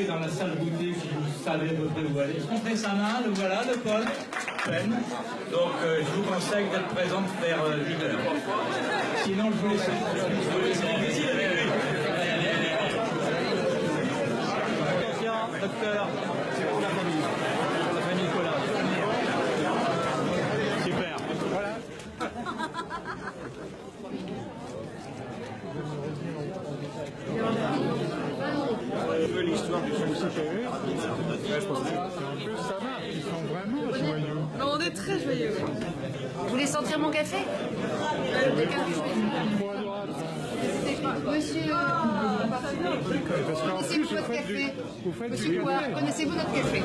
Dans la salle goûter, si vous savez à peu près où aller. On fait sa main, le voilà, le Paul. Ben. Donc je vous conseille d'être présente vers 8h. Sinon, je vous laisse. Attention, docteur, c'est pour la famille. Pour la famille Nicolas. Super. Voilà. L'histoire du CCPR, je pense que en plus ça va, ils sont vraiment joyeux. On est très joyeux. Vous voulez sentir mon café? Monsieur, Parce qu'en plus, connaissez-vous notre café? vous faites Monsieur du Pouard, café. connaissez-vous notre café?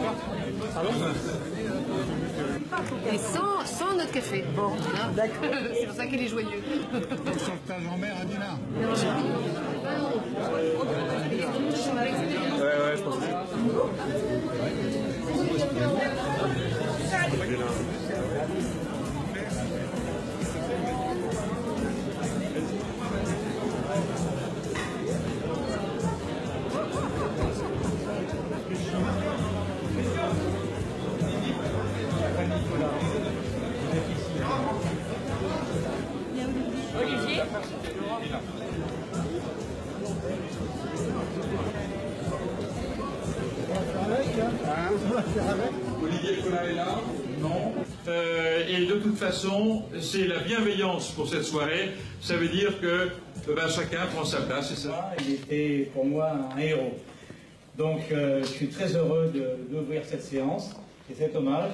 Et sans notre café. Bon, hein, d'accord. C'est pour ça qu'il est joyeux. Sauvetage en mer à Dinard. Ouais, je pense que Olivier? Olivier Collin est là? Non. Et de toute façon, c'est la bienveillance pour cette soirée. Ça veut dire que chacun prend sa place, c'est ça? Il était pour moi un héros. Donc je suis très heureux d'ouvrir cette séance et cet hommage,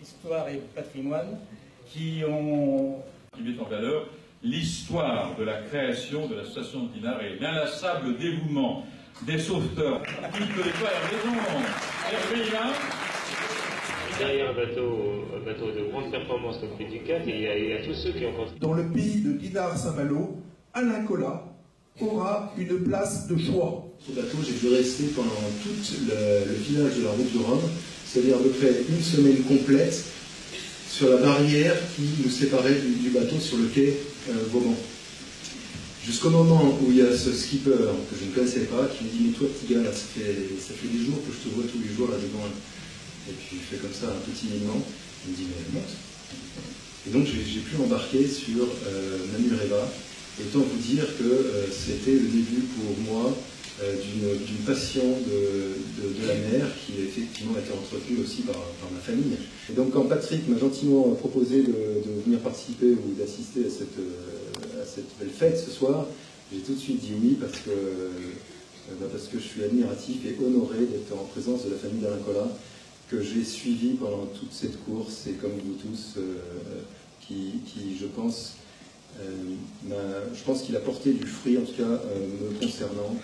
Histoire et patrimoine, qui ont Qui met en valeur l'histoire de la création de la station de Dinard et l'inlassable dévouement des sauveteurs. Qui peut les faire raison? Derrière un bateau de grande performance comme P4, il y a tous ceux qui ont contribué. Dans le pays de Dinard-Saint-Malo, Alain Colas aura une place de choix. Ce bateau, j'ai dû rester pendant tout le village de la route de Rome, c'est-à-dire à peu près une semaine complète, sur la barrière qui nous séparait du bateau sur le quai Vauban. Jusqu'au moment où il y a ce skipper que je ne connaissais pas, qui me dit « Mais toi, petit gars, là, ça fait des jours que je te vois tous les jours là devant. » Et puis il fait comme ça un peu timidement, il me dit « Mais monte !» Et donc j'ai pu embarquer sur Manureva. Et autant vous dire que c'était le début pour moi d'une passion de la mer qui effectivement a été entretenue aussi par ma famille. Et donc quand Patrick m'a gentiment proposé de venir participer ou d'assister à cette belle fête ce soir, j'ai tout de suite dit oui parce que je suis admiratif et honoré d'être en présence de la famille d'Alain Colas, que j'ai suivi pendant toute cette course et comme vous tous, qui je pense qu'il a porté du fruit, en tout cas me concernant,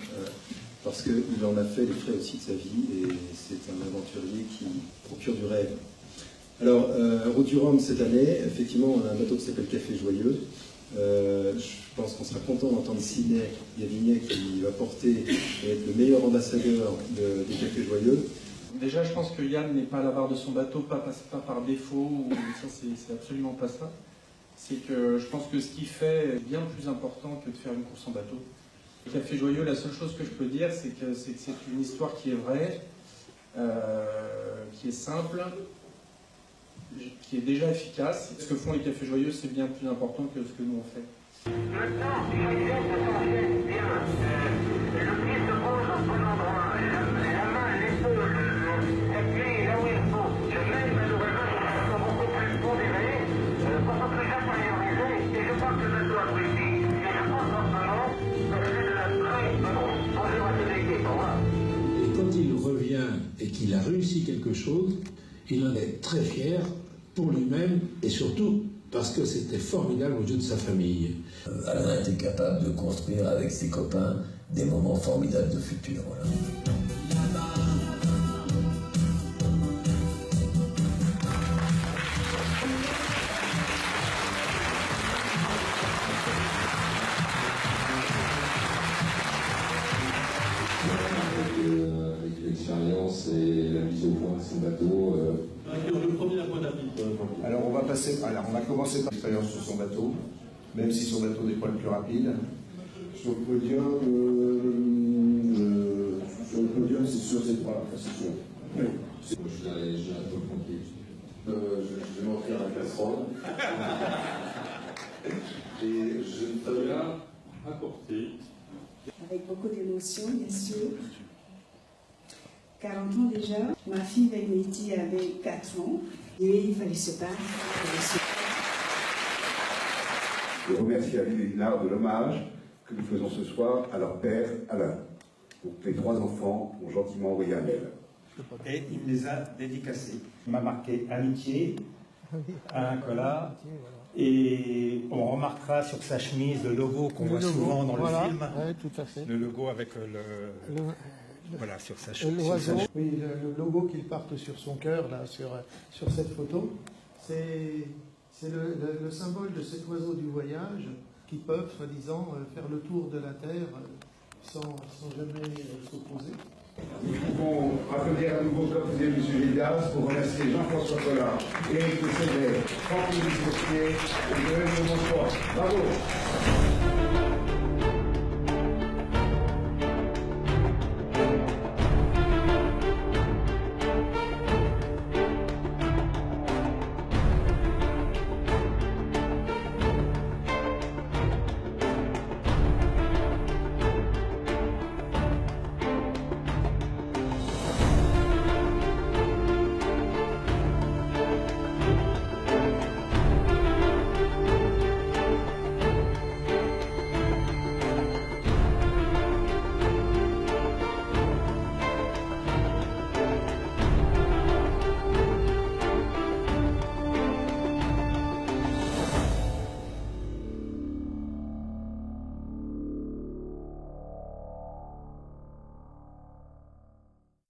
parce qu'il en a fait les frais aussi de sa vie, et c'est un aventurier qui procure du rêve. Alors, Route du Rhum cette année, effectivement, on a un bateau qui s'appelle Café Joyeux. Je pense qu'on sera content d'entendre Sidney Gavignet qui va porter et être le meilleur ambassadeur des Cafés Joyeux. Déjà, je pense que Yann n'est pas à la barre de son bateau, pas par défaut, ou ça, c'est absolument pas ça. C'est que je pense que ce qu'il fait est bien plus important que de faire une course en bateau. Le Café Joyeux, la seule chose que je peux dire, c'est que c'est une histoire qui est vraie, qui est simple, qui est déjà efficace. Ce que font les Cafés Joyeux, c'est bien plus important que ce que nous on fait. Maintenant, il faut que ça s'enchaîne bien. Le pied se pose au bon endroit, la main, l'épaule, s'appuie là où il faut. Je mets malheureusement des façons beaucoup plus pondérées, beaucoup plus intériorisées, et je pense que ça doit réussir. Et je pense en ce moment que c'est de la très bonjour à tous les équipes, au revoir. Et quand il revient et qu'il a réussi quelque chose, il en est très fier pour lui-même et surtout parce que c'était formidable aux yeux de sa famille. Alain était capable de construire avec ses copains des moments formidables de futur. Voilà. Avec l'expérience et la mise au point de son bateau. Le premier point d'appui. Alors on va commencer par l'expérience sur son bateau, même si son bateau n'est pas le plus rapide. Sur le podium, c'est sûr, c'est pas, c'est sûr. Oui. Je suis un peu tranquille. Je vais m'offrir un casserole. Et je vais là apporter. Avec beaucoup d'émotion, bien sûr. 40 ans déjà. Ma fille Vénétie avait 4 ans. Et il fallait se battre. Je remercie Aline et Linard de l'hommage que nous faisons ce soir à leur père, Alain. Donc les 3 enfants ont gentiment envoyé un mail. Et il me les a dédicacés. Il m'a marqué amitié à un collat. Et on remarquera sur sa chemise le logo qu'on voit souvent dans le film. Oui, tout à fait. Le logo avec voilà, sur sa chemise. Oui, le logo qu'il porte sur son cœur, là, sur cette photo, c'est le symbole de cet oiseau du voyage qui peuvent, soi-disant, faire le tour de la Terre sans jamais s'opposer. Nous pouvons applaudir à nouveau, comme vous avez vu, M. Gildas, pour remercier Jean-François Collard, Éric Cédret, Franck-Louis Gauthier et Joël Montois. Bravo!